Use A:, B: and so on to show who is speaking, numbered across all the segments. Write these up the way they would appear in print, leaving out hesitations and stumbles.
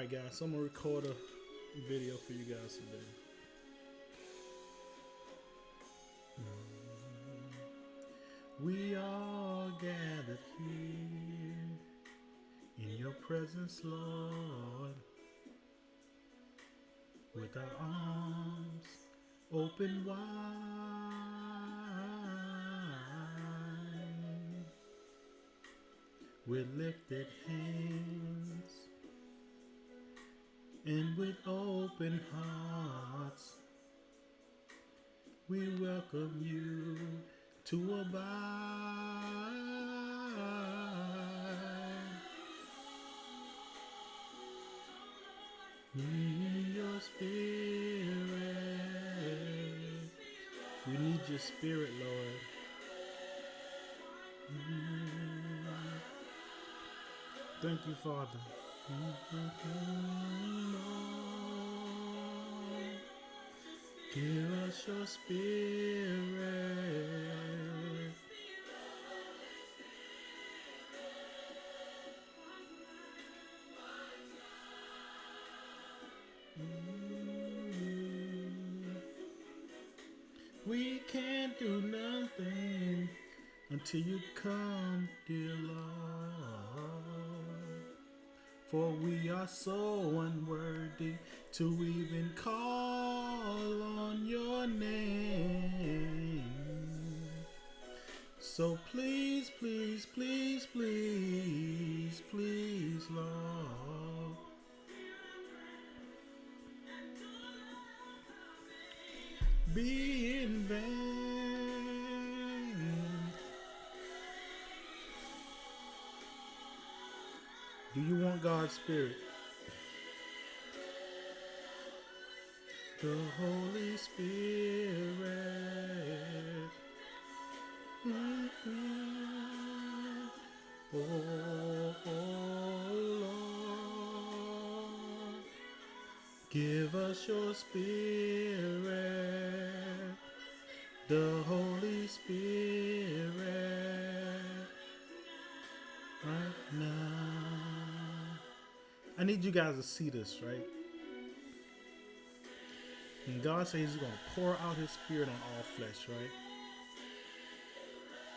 A: Alright guys, so I'm gonna record a video for you guys today. We are gathered here in your presence, Lord, with our arms open wide. With lifted hands and with open hearts, we welcome you to abide in your spirit. We need your spirit, Lord. Thank you, Father. Give us your spirit. We can't do nothing until you come, dear Lord. For we are so unworthy to even call on your name. So please, please, please, please, please, Lord, be in vain. Do you want God's Spirit? The Holy Spirit. Oh, Lord, give us your Spirit, the Holy Spirit, right now. I need you guys to see this, right? And God says He's going to pour out His Spirit on all flesh, right?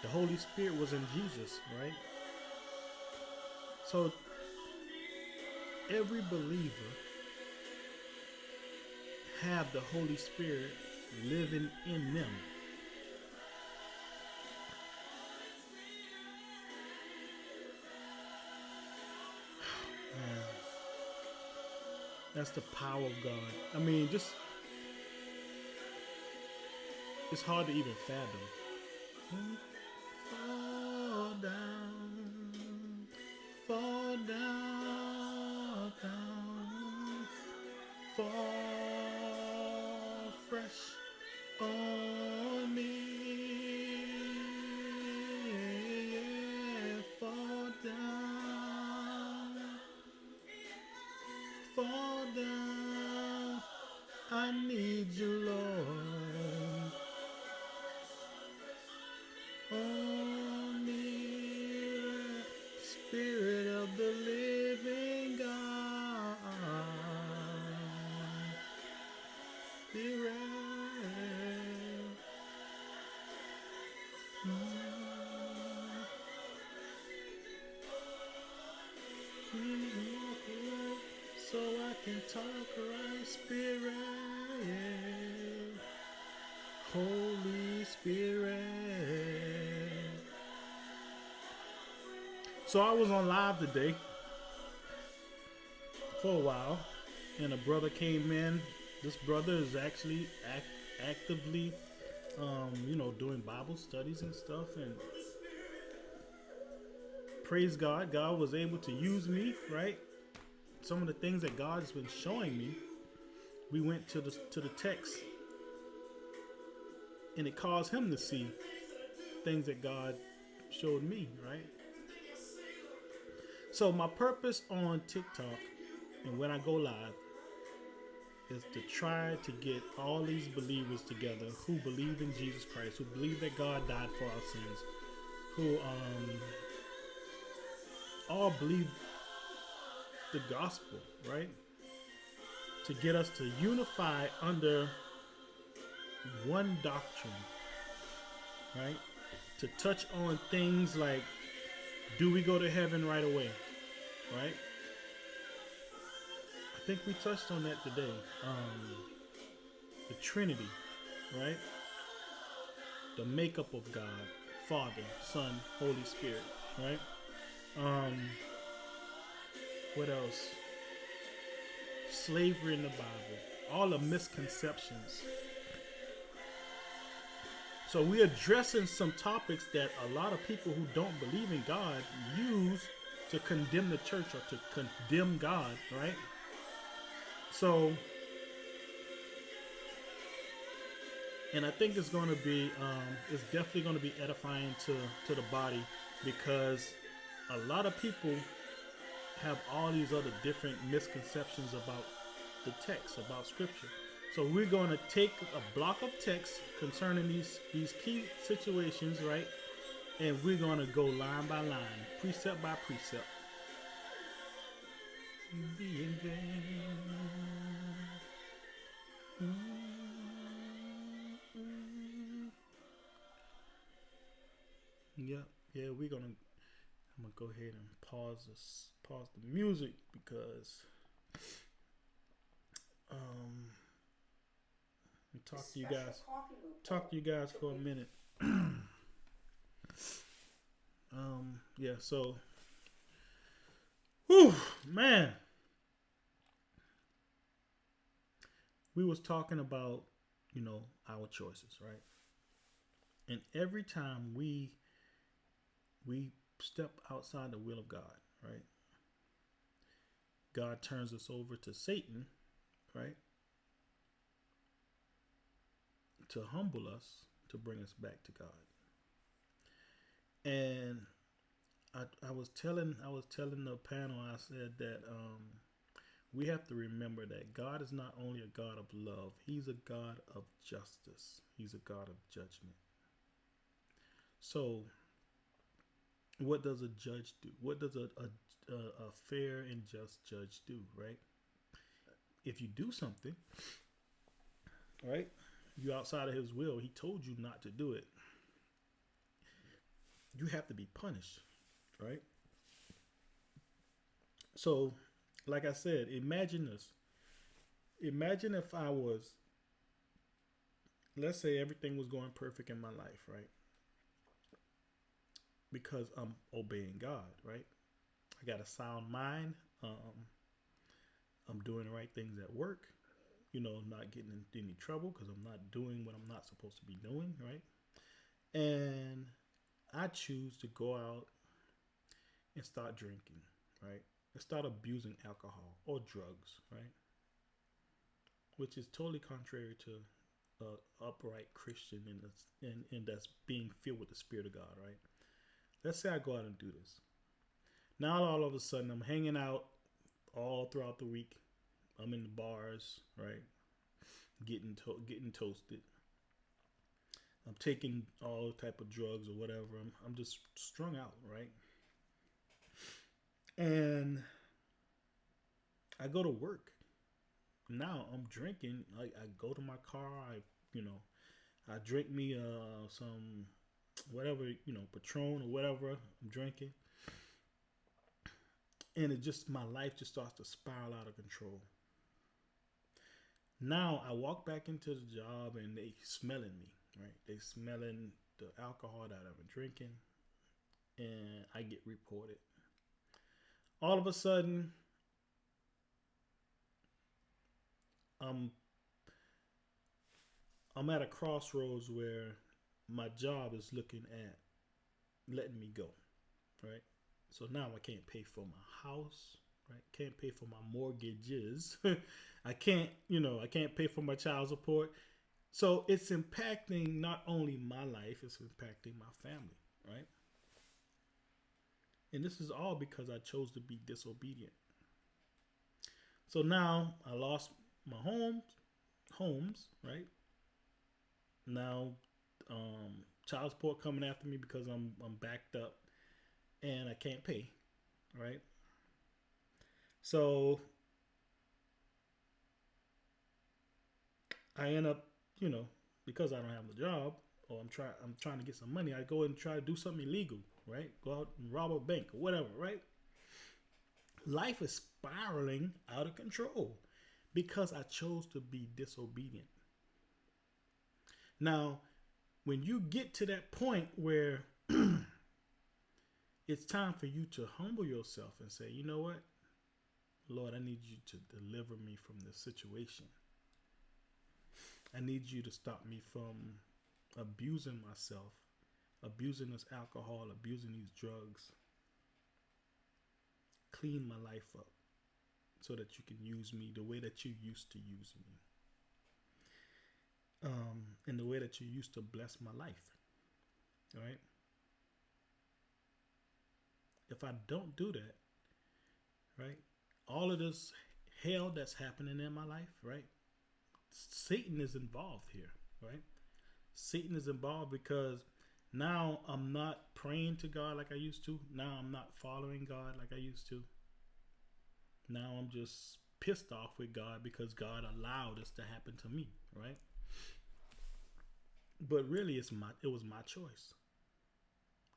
A: The Holy Spirit was in Jesus, right? So every believer have the Holy Spirit living in them. Man, that's the power of God. I mean, it's hard to even fathom. Fall down, fall down, down, fall fresh on me, yeah, fall down, I need you, Lord. Spirit of the living God, Spirit. So I can talk right, Spirit, Holy Spirit. So I was on live today for a while, and a brother came in. This brother is actually actively, doing Bible studies and stuff. And praise God, God was able to use me, right? Some of the things that God's been showing me, we went to the text, and it caused him to see things that God showed me, right? So my purpose on TikTok and when I go live is to try to get all these believers together who believe in Jesus Christ, who believe that God died for our sins, who all believe the gospel, right? To get us to unify under one doctrine, right? To touch on things like, do we go to heaven right away, right? I think we touched on that today. The Trinity, right? The makeup of God, Father, Son, Holy Spirit, right? Um, what else? Slavery in the Bible, all the misconceptions. So we're addressing some topics that a lot of people who don't believe in God use to condemn the church or to condemn God, right? So, and I think it's going to be, it's definitely going to be edifying to the body, because a lot of people have all these other different misconceptions about the text, about Scripture. So we're going to take a block of text concerning these key situations, right? And we're going to go line by line, precept by precept. Be in vain. Yeah, I'm gonna go ahead and pause the music, because talk to you guys for a minute. Yeah, so whew, man, we was talking about, our choices, right? And every time we step outside the will of God, right? God turns us over to Satan, right? To humble us, to bring us back to God. And I was telling the panel, I said that we have to remember that God is not only a God of love, He's a God of justice. He's a God of judgment. So, what does a judge do? What does a fair and just judge do, right? If you do something, right, you outside of His will, He told you not to do it, you have to be punished, right? So, like I said, imagine this. Imagine if I was, let's say everything was going perfect in my life, right? Because I'm obeying God, right? I got a sound mind. I'm doing the right things at work. Not getting into any trouble because I'm not doing what I'm not supposed to be doing, right? And I choose to go out and start drinking, right? And start abusing alcohol or drugs, right? Which is totally contrary to upright Christian and that's being filled with the Spirit of God, right? Let's say I go out and do this. Now all of a sudden I'm hanging out all throughout the week. I'm in the bars, right? Getting toasted. I'm taking all type of drugs or whatever. I'm just strung out, right? And I go to work. Now I'm drinking. I go to my car. I drink me some whatever, Patron or whatever I'm drinking. And my life just starts to spiral out of control. Now I walk back into the job and they smelling me, right? They smelling the alcohol that I've been drinking, and I get reported. All of a sudden, I'm at a crossroads where my job is looking at letting me go, right? So now I can't pay for my house, right? Can't pay for my mortgages. I can't pay for my child support. So it's impacting not only my life, it's impacting my family, right? And this is all because I chose to be disobedient. So now I lost my homes, right? Now, child support coming after me because I'm backed up and I can't pay, right? So I end up, you know, because I don't have a job or I'm trying to get some money, I go and try to do something illegal, right? Go out and rob a bank or whatever, right? Life is spiraling out of control because I chose to be disobedient. Now, when you get to that point where it's time for you to humble yourself and say, you know what, Lord, I need you to deliver me from this situation. I need you to stop me from abusing myself, abusing this alcohol, abusing these drugs. Clean my life up so that you can use me the way that you used to use me. In the way that you used to bless my life. All right? If I don't do that, right, all of this hell that's happening in my life, right, Satan is involved here, right? Satan is involved because now I'm not praying to God like I used to. Now I'm not following God like I used to. Now I'm just pissed off with God because God allowed this to happen to me, right? But really, it was my choice.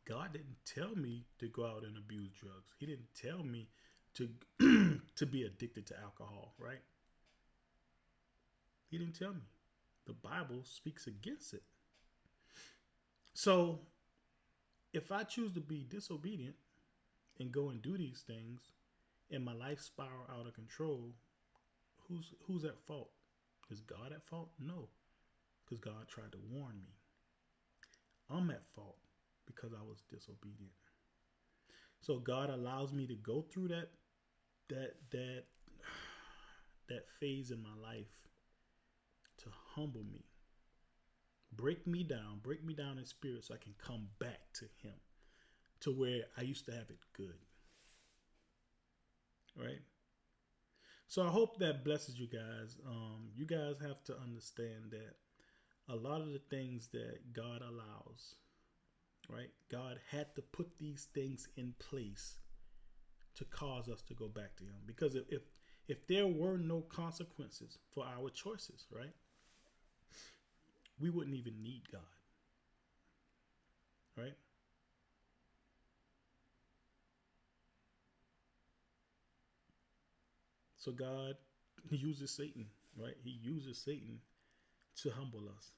A: God didn't tell me to go out and abuse drugs. He didn't tell me to to be addicted to alcohol, right? He didn't tell me. The Bible speaks against it. So if I choose to be disobedient and go and do these things and my life spiral out of control, who's at fault? Is God at fault? No, because God tried to warn me. I'm at fault because I was disobedient. So God allows me to go through that that that phase in my life to humble me, break me down in spirit so I can come back to him, to where I used to have it good. Right? So I hope that blesses you guys. You guys have to understand that a lot of the things that God allows, right? God had to put these things in place to cause us to go back to him. Because if there were no consequences for our choices, right? We wouldn't even need God. Right? So God uses Satan, right? He uses Satan to humble us.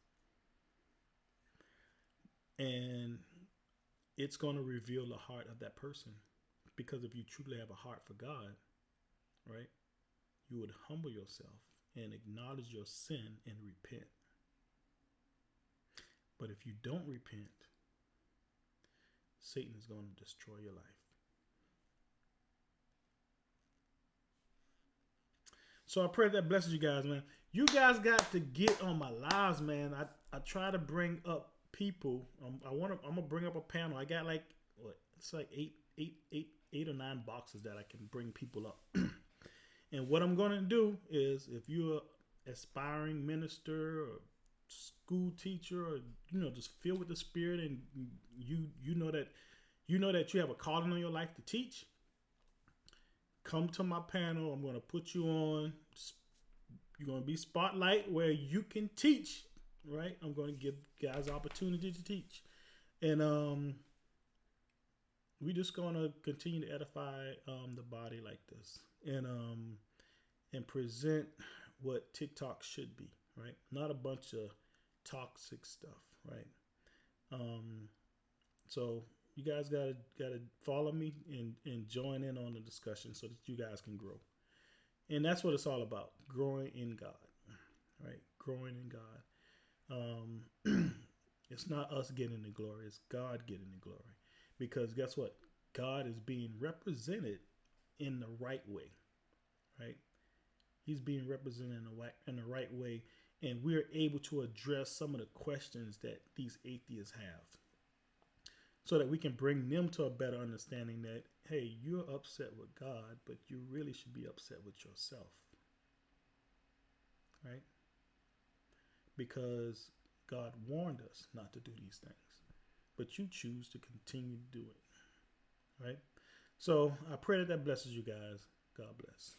A: And it's going to reveal the heart of that person. Because if you truly have a heart for God, right, you would humble yourself and acknowledge your sin and repent. But if you don't repent, Satan is going to destroy your life. So I pray that blesses you guys, man. You guys got to get on my lives, man. I try to bring up people. I'm gonna bring up a panel. I got like what? It's like eight or nine boxes that I can bring people up. And what I'm gonna do is, if you're an aspiring minister or school teacher, or just filled with the Spirit, and you know that you have a calling on your life to teach, come to my panel. I'm going to put you on. You're going to be spotlight where you can teach, right? I'm going to give guys opportunity to teach. And we're just going to continue to edify the body like this. And present what TikTok should be, right? Not a bunch of toxic stuff, right? So you guys gotta follow me and join in on the discussion so that you guys can grow. And that's what it's all about, growing in God, right? Growing in God. It's not us getting the glory, it's God getting the glory. Because guess what? God is being represented in the right way, right? He's being represented in the right way, and we're able to address some of the questions that these atheists have, so that we can bring them to a better understanding that, hey, you're upset with God, but you really should be upset with yourself, right? Because God warned us not to do these things, but you choose to continue to do it, right? So I pray that blesses you guys. God bless.